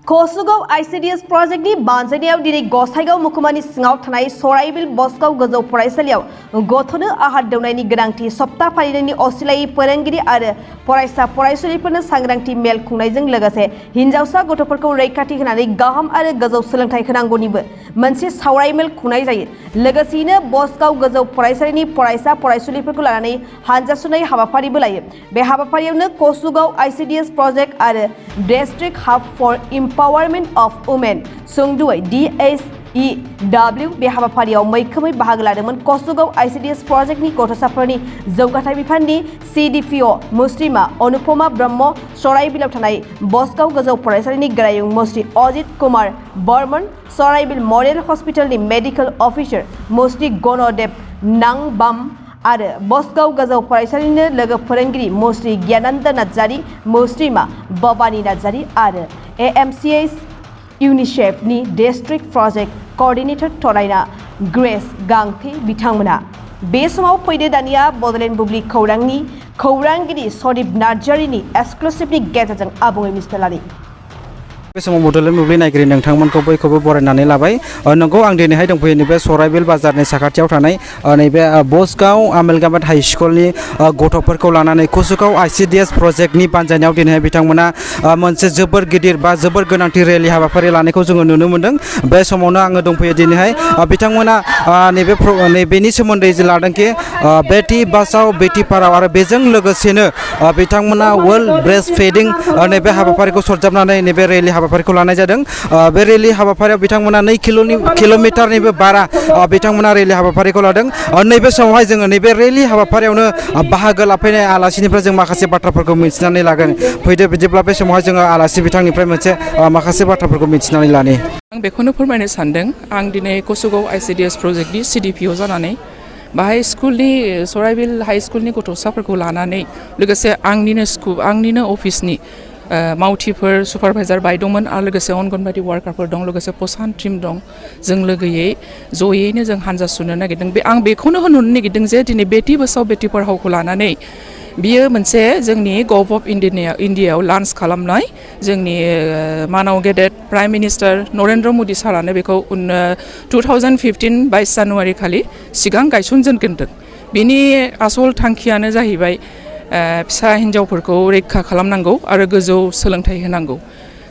Kosugaw ICDS Project ni banjaniyaw dini Gosaigaw mukumani singaw thanai Soraibil Bosgaw Goजौ फरायसालियाव गथ'नो आहार दौनायनि गोनांथि सप्ता फालिनायनि असिलायै फोरोंगिरि आरो फरायसा फरायसुलिफोरनो सांग्रांथि मेल खुंनायजों लोगोसे हिनजावसा गथ'फोरखौ रैखाथि होनानै गाहाम आरो गोजौ सोलोंथाइ होनांगौनिबो मोनसे सावराय मेल खुंनाय जायो। लोगोसेयैनो बसगाव गोजौ फरायसालिनि फरायसा फरायसुलिफोरखौ लानानै हानजा सुनाय हाबाफारिबो लायो। बे हाबाफारियावनो कोसुगाव ICDS Project आरो district hub for Empowerment of Women सुंदुयै DSEW बे हाबाफारियाव मैखोमै बाहागो लादोंमोन। कोसुगाव ICDS प्रजेक्टनि गथ'साफोरनि जौगाथाय बिफाननि CDPO मुस्रिमा अनुपमा ब्रह्म, सराइबिलाव थानाय बसगाव गोजौ फरायसालिनि गोरायुं मुस्रि अजित कुमार बर्मन, सराइबिल मडेल हस्पिटालनि मेडिकेल अफिसार मुस्रि गणदेव नांबाम आरो बसगाव गोजौ फरायसालिनि लोगो फोरोंगिरि मुस्रि ज्ञानन्द नार्जारी, मुस्रिमा भबानी नार्जारी आरो AMCS UNICEF नि डिस्ट्रिक्ट प्रजेक्ट कोअर्डिनेटर थरायना ग्रेस गांथे बिथांमोना। बे समाव फैदो दानिया बडलेण्ड बुब्लि खौरांनि खौरांगिरि सदीप नार्जारीनि एक्सक्लुसिभनि गेजेरजों आबुङै मिथिना लानि। बे समाव बडलेण्ड बुब्लि नायगिरि नोंथांमोनखौ बयखौबो बरायनानै लाबाय। नंगौ आं दिनैहाय दंफैयो नैबे सराइबिल बाजारनि साखाथियाव थानाय नैबे बसगाव आमेलगाबाद हाई स्कुलनि गथ'फोरखौ लानानै कोसुगाव ICDS प्रजेक्टनि बानजायनायाव दिनैहाय बिथांमोना मोनसे जोबोर गिदिर बा जोबोर गोनांथि रेलि हाबाफारि लानायखौ जोङो नुनो मोन्दों। बे समावनो आङो दंफैयो दिनैहाय बिथांमोना नैबेनि सोमोन्दै लादोंखि बेटि बाचाव बेटि पढ़ाओ आरो बेजों लोगोसेनो बिथांमोना वर्ल्ड ब्रेस्ट फिडिं नैबे हाबाफारिखौ सरजाबनानै नैबे रेलि हाबाफारिखौ लानाय जादों। बे रेलि हाबाफारियाव बिथांमोना 2 किल'मिटारनिबो बारा बिथांमोना रेलि हाबाफारिखौ लादों। नैबे समावहाय जोङो नैबे रेलि हाबाफारियावनो बाहागो लाफैनाय आलासिनिफ्राय जों माखासे बाथ्राफोरखौ मिथिनानै लागोन। फैदो बिदिब्ला बे समावहाय जोङो आलासि बिथांनिफ्राय मोनसे माखासे बाथ्राफोरखौ मिथिनानै लानि। आं बेखौनो फोरमायनो सानदों। आं दिनै कोसुगाव ICDS प्रजेक्टनि CDPO जानानै बाहाय स्कुलनि सराइबिल हाई स्कुलनि गथ'साफोरखौ लानानै लोगोसे आंनिनो अफिसनि मावथिफोर सुपारभाइजार बाय दंमोन आरो लोगोसे अंगनबादि वार्कारफोर दं, लोगोसे पसान टीम दं। जों लोगोयै जयैनो जों हानजा सुनो नागिरदों। आं बेखौनो होननो नागिरदों जे दिनै बेटि बाचाव बेटि पढ़ाओखौ लानानै बियो मोनसे जोंनि गभ अफ इन्डियायाव लन्च खालामनाय जोंनि मानाव गेदेर प्राइम मिनिस्टार नरेन्द्र मदि सारानो बेखौ 2015 22 जानुवारि खालि सिगां गायसनजेनग्रोदों। बिनि आसल थांखियानो जाहैबाय फिसा हिन्जावफोरखौ रैखा खालामनांगौ आरो गोजौ सोलोंथाइ होनांगौ।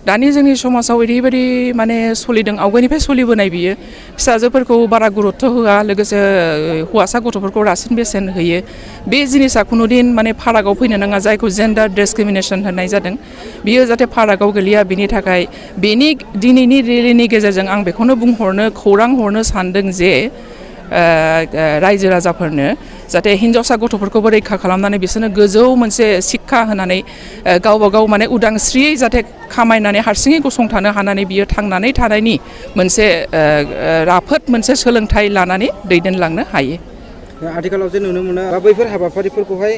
दानि जोंनि समाजाव ओरैबायदि माने सोलिदों, आवगायनिफ्राय सोलिबोनाय बियो फिसाजोफोरखौ बारा गुरुत्थ होआ, लोगोसे हौवासा गथ'फोरखौ रासिन बेसेन होयो। बे जिनिसा खुनुदिन माने फारागाव फैनो नाङा, जायखौ जेन्डार डिसक्रिमिनेसन होननाय जादों। बियो जाहाथे फारागाव गोलैया, बिनि थाखाय बेनि दिनैनि रेलिनि गेजेरजों आं बेखौनो खौरां हरनो सानदों जे रायजो राजाफोरनो जाहाथे हिन्जावसा गथ'फोरखौबो रैखा खालामनानै बिसोरनो गोजौ मोनसे शिक्षा होनानै गावबा गाव माने उदांस्रियै जाहाथे खामायनानै हारसिङै गसंथानो हानानै बियो थांनानै थानायनि मोनसे राफोद मोनसे सोलोंथाइ लानानै दैदेनलांनो हायो। आथिखालाव जे नुनो मोनो बैफोर हाबाफारिफोरखौहाय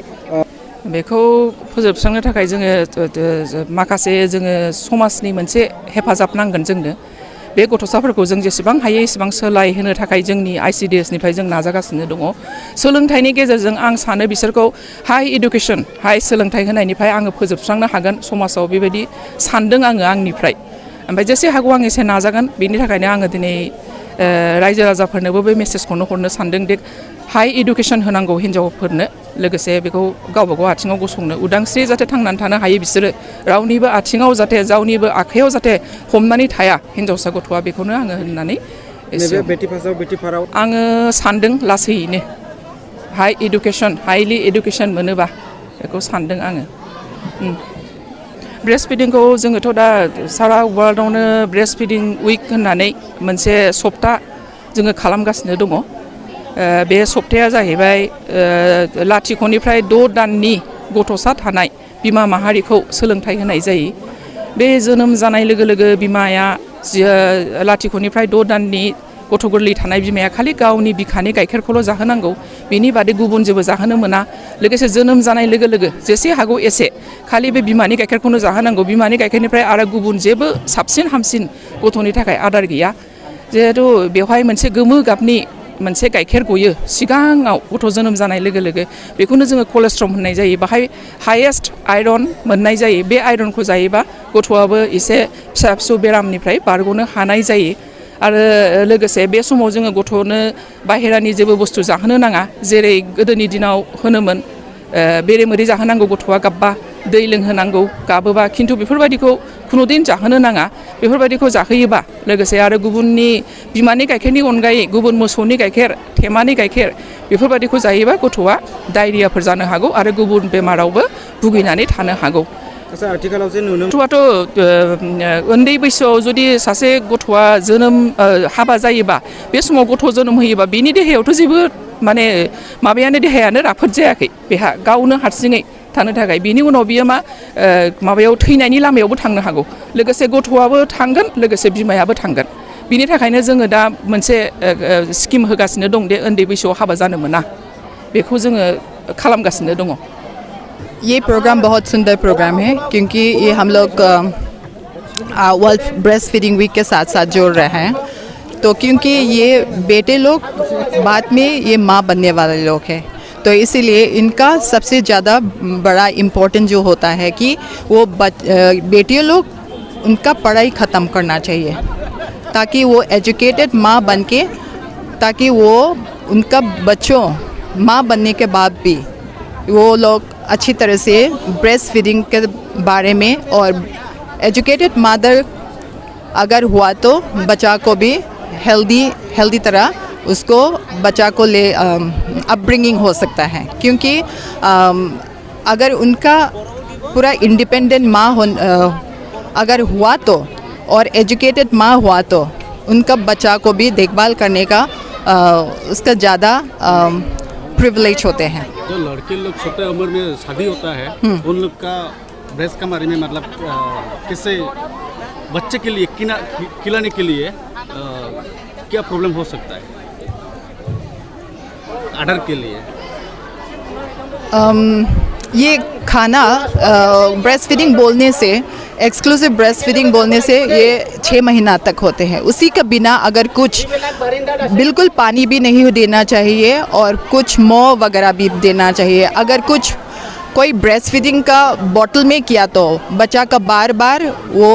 बेखौ फोजोबस्रांनो थाखाय जोङो माखासे समाजनि मोनसे हेफाजाब नांगोन जोंनो। बे गथ'साफोरखौ जों जेसेबां हायो एसेबां सोलायहोनो थाखाय जोंनि ICDS निफ्राय जों नाजागासिनो दङ। सोलोंथाइनि गेजेरजों आं सानो बिसोरखौ हाई इडुकेसन हाई सोलोंथाइ होनायनिफ्राय आङो फोजोबस्रांनो हागोन समाजाव, बेबायदि सानदों आङो आंनिफ्राय। ओमफ्राय जेसे हागौ आं एसे नाजागोन। बेनि थाखायनो आङो दिनै रायजो राजाफोरनोबो बे मेसेजखौनो हरनो सानदों दि हाई इडुकेसन होनांगौ हिन्जावफोरनो, लोगोसे बेखौ गावबा गाव आथिङाव गसंनो उदांस्रि जाहाथे थांनानै थानो हायो बिसोरो, रावनिबो आथिङाव जाहाथे रावनिबो आखाइयाव जाहाथे हमनानै थाया हिन्जावसा गथ'आ, बेखौनो आङो होननानै आङो सानदों लासैनो हाइलि इडुकेसन मोनोबा बेखौ सानदों आङो। ब्रेस्ट फिडिंखौ जोङोथ' दा सारा वर्ल्डआवनो ब्रेस्ट फिडिं उइक होननानै मोनसे सप्ता जोङो खालामगासिनो दङ। बे सप्ताया जाहैबाय 0 to 6 दाननि गथ'सा थानाय बिमा माहारिखौ सोलोंथाइ होनाय जायो। बे जोनोम जानाय लोगो लोगो बिमाया 0 to 6 दाननि गथ' गोरलै थानाय बिमाया खालि गावनि बिखानि गाइखेरखौल' जाहोनांगौ, बिनि बादै गुबुन जेबो जाहोनो मोना। लोगोसे जोनोम जानाय लोगो लोगो जेसे हागौ एसे खालि बे बिमानि गाइखेरखौनो जाहोनांगौ। बिमानि गाइखेरनिफ्राय आरो गुबुन जेबो साबसिन हामसिन गथ'नि थाखाय आदार गैया। जिहेतु बेवहाय मोनसे गोमो गाबनि मोनसे गाइखेर गयो सिगाङाव गथ' जोनोम जानाय लोगो लोगो बेखौनो जोङो कलेस्ट्रम होननाय जायो बाहाय हाइएस्ट आयरन मोननाय जायो बे आयरनखौ जायोबा गथ'आबो एसे फिसा फिसौ बेरामनिफ्राय बारग'नो हानाय जायो आरो लोगोसे बे समाव जोङो गथ'नो बाहेरानि जेबो बुस्थु जाहोनो नाङा जेरै गोदोनि दिनाव होनोमोन बेरे मोदै जाहोनांगौ गथ'आ गाबबा दै लोंहोनांगौ गाबोबा खिन्थु बेफोरबायदिखौ खुनुदिन जाहोनो नाङा बेफोरबायदिखौ जाहोयोबा लोगोसे आरो गुबुननि बिमानि गाइखेरनि अनगायै गुबुन मोसौनि गाइखेर थेमानि गाइखेर बेफोरबायदिखौ जायोबा गथ'आ डायरियाफोर जानो हागौ आरो गुबुन बेमारावबो भुगिनानै थानो हागौ आथिखालाव जे नुनो गथ'आथ' उन्दै बैसोआव जुदि सासे गथ'आ जोनोम हाबा जायोबा बे समाव गथ' जोनोम होयोबा बिनि देहायावथ' जेबो माने माबायानो देहायानो राफोद जायाखै बेहा गावनो हारसिङै थानो थाखाय बिनि उनाव बियो माबायाव थैनायनि लामायावबो थांनो हागौ लोगोसे गथ'आबो थांगोन लोगोसे बिमायाबो थांगोन बिनि थाखायनो जोङो दा मोनसे स्किम होगासिनो दं दे उन्दै बैसोआव हाबा जानो मोना बेखौ जोङो खालामगासिनो दङ ये प्रोग्राम बहुत सुंदर प्रोग्राम है क्योंकि ये हम लोग वर्ल्ड ब्रेस्ट फीडिंग वीक के साथ साथ जोड़ रहे हैं तो क्योंकि ये बेटे लोग बाद में ये माँ बनने वाले लोग हैं तो इसीलिए इनका सबसे ज़्यादा बड़ा इम्पोर्टेंट जो होता है कि वो बेटियों लोग उनका पढ़ाई ख़त्म करना चाहिए ताकि वो एजुकेटेड माँ बन के ताकि वो उनका बच्चों माँ बनने के बाद भी वो लोग अच्छी तरह से ब्रेस्ट फीडिंग के बारे में और एजुकेटेड मदर अगर हुआ तो बच्चा को भी हेल्दी तरह उसको बच्चा को ले अपब्रिंगिंग हो सकता है क्योंकि अगर उनका पूरा इंडिपेंडेंट माँ अगर हुआ तो और एजुकेटेड माँ हुआ तो उनका बच्चा को भी देखभाल करने का उसका ज़्यादा प्रिविलेज होते हैं जो लड़के लोग छोटे उम्र में शादी होता है उन लोग का ब्रेस्ट के बारे में मतलब किससे बच्चे के लिए खिलाने के लिए क्या प्रॉब्लम हो सकता है आर्डर के लिए ये खाना ब्रेस्ट फीडिंग बोलने से एक्सक्लूसिव ब्रेस्ट फीडिंग बोलने से ये 6 महीना तक होते हैं उसी के बिना अगर कुछ बिल्कुल पानी भी नहीं देना चाहिए और कुछ मोह वगैरह भी देना चाहिए अगर कुछ कोई ब्रेस्ट फीडिंग का बॉटल में किया तो बच्चा का बार बार वो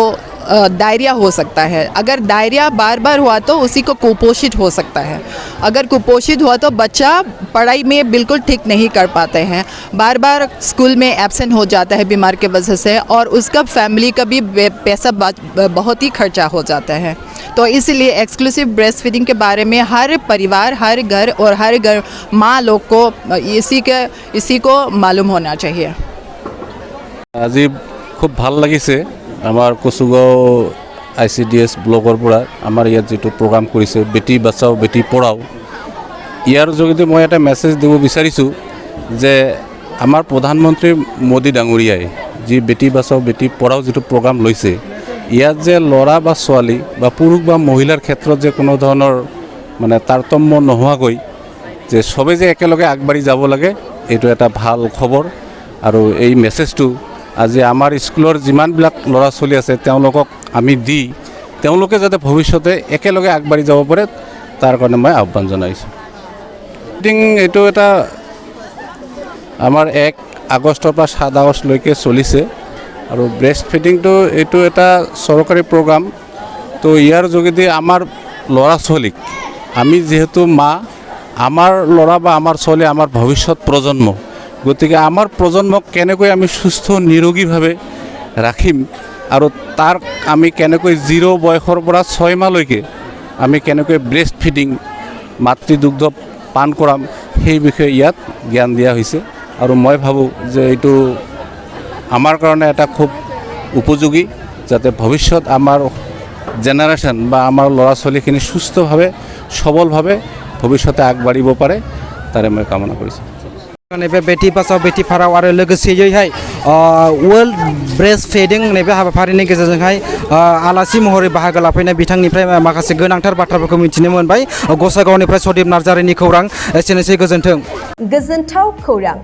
डायरिया हो सकता है अगर डायरिया बार बार हुआ तो उसी को कुपोषित हो सकता है अगर कुपोषित हुआ तो बच्चा पढ़ाई में बिल्कुल ठीक नहीं कर पाते हैं बार बार स्कूल में एब्सेंट हो जाता है बीमार के वजह से और उसका फैमिली का भी पैसा बहुत ही खर्चा हो जाता है तो इसलिए एक्सक्लूसिव ब्रेस्ट फीडिंग के बारे में हर परिवार हर घर और हर घर माँ लोग को इसी को मालूम होना चाहिए আজি খুব ভাল লাগিছে আমাৰ কচুগাঁও ICDS ব্লকৰ পৰা আমাৰ ইয়াত যেটো প্ৰগ্ৰাম কৰিছে বেটি বাঁচাও বেটি পঢ়াও ইয়াৰ যোগেদি মই এটা মেছেজ দিব বিচাৰিছোঁ যে আমাৰ প্ৰধানমন্ত্ৰী মোদী ডাঙৰীয়াই যি বেটি বাঁচাও বেটি পঢ়াও যেটো প্ৰগ্ৰাম লৈছে ইয়াত যে ল'ৰা বা ছোৱালী বা পুৰুষ বা মহিলাৰ ক্ষেত্ৰত যে কোনো ধৰণৰ মানে তাৰতম্য নোহোৱাকৈ যে সবে যে একেলগে আগবাঢ়ি যাব লাগে এইটো এটা ভাল খবৰ আৰু এই মেছেজটো আজি আমাৰ স্কুলৰ যিমানবিলাক ল'ৰা ছোৱালী আছে তেওঁলোকক আমি দি তেওঁলোকে যাতে ভৱিষ্যতে একেলগে আগবাঢ়ি যাব পাৰে তাৰ কাৰণে মই আহ্বান জনাইছোঁ এইটো এটা আমাৰ 1 আগষ্টৰ পৰা 7 আগষ্টলৈকে চলিছে আৰু ব্ৰেষ্ট ফিডিংটো এইটো এটা চৰকাৰী প্ৰগ্ৰাম তো ইয়াৰ যোগেদি আমাৰ ল'ৰা ছোৱালীক আমি যেহেতু মা আমাৰ ল'ৰা বা আমাৰ ছোৱালী আমাৰ ভৱিষ্যত প্ৰজন্ম গতিকে আমাৰ প্ৰজন্মক কেনেকৈ আমি সুস্থ নিৰোগীভাৱে ৰাখিম আৰু তাৰ আমি কেনেকৈ 0 বয়সৰ পৰা 6 মাহলৈকে আমি কেনেকৈ ব্ৰেষ্ট ফিডিং মাতৃদুগ্ধ পান কৰাম সেই বিষয়ে ইয়াত জ্ঞান দিয়া হৈছে আৰু মই ভাবোঁ যে এইটো আমাৰ কাৰণে এটা খুব উপযোগী যাতে ভৱিষ্যত আমাৰ জেনাৰেশ্যন বা আমাৰ ল'ৰা ছোৱালীখিনি সুস্থভাৱে সবলভাৱে ভৱিষ্যতে আগবাঢ়িব পাৰে তাৰে মই কামনা কৰিছোঁ नैबे बेटी बाचाव बेटी पढ़ाव आरो लोगोसेयैहाय वर्ल्ड ब्रेस्ट फीडिं नैबे हाबाफारिनि गेजेरजोंहाय आलासि महरै बाहागो लाफैनाय बिथांनिफ्राय माखासे गोनांथार बाथ्राफोरखौ मिथिनो मोनबाय गसाइगावनिफ्राय सदीप नार्जारिनि खौरां एसेनोसै गोजोन्थों गोजोनथाव खौरां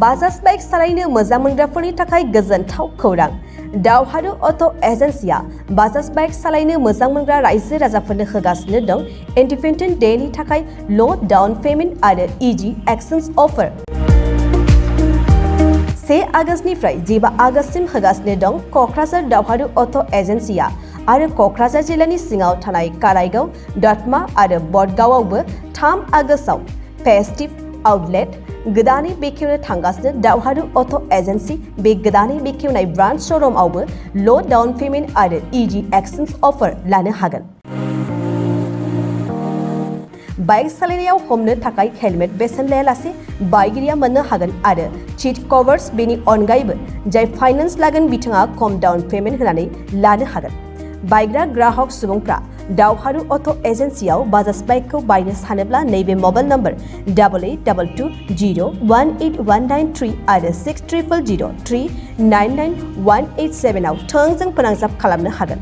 बाजाज बाइक सालायनो मोजां मोनग्राफोरनि थाखाय गोजोनथाव खौरां दावहारु अट' एजेन्सिया बाजाज बाइक सालायनो मोजां मोनग्रा रायजो राजाफोरनो होगासिनो दं इन्डिपेन्डेन्ट डेनि थाखाय ल' डाउन पेमेन्ट आरो इजि एक्सचेन्ज अफार 1 आगस्तनिफ्राय 15 आगस्तसिम होगासिनो दं क'क्राझार दावहारु अट' एजेन्सिया आरो क'क्राझार जिल्लानि सिङाव थानाय काराइगाव, दतमा आरो बडगावआवबो 3 आगस्टआव फेस्टिभ आउटलेट गोदानै बेखेवनो थांगासिनो दावहारु अट' एजेन्सि बे गोदानै बेखेवनाय ब्रान्च श'रुमआवबो ल' डाउन पेमेन्ट आरो इजि एक्सचेन्ज अफार लानो हागोन। बाइक सालायनायाव हमनो थाखाय हेलमेट बेसेन लायालासे बाइगिरिया मोननो हागोन आरो सीट कभार्स बेनि अनगायैबो जाय फाइनान्स लागोन बिथाङा खम डाउन पेमेन्ट होनानै लानो हागोन। बायग्रा ग्राहक सुबुंफ्रा दावहारु अट' एजेन्सियाव बाजाज बाइकखौ बायनो सानोब्ला नैबे मबाइल नम्बर 8822018193 आरो 600003991187 आव थोंजों फोनांजाब खालामनो हागोन।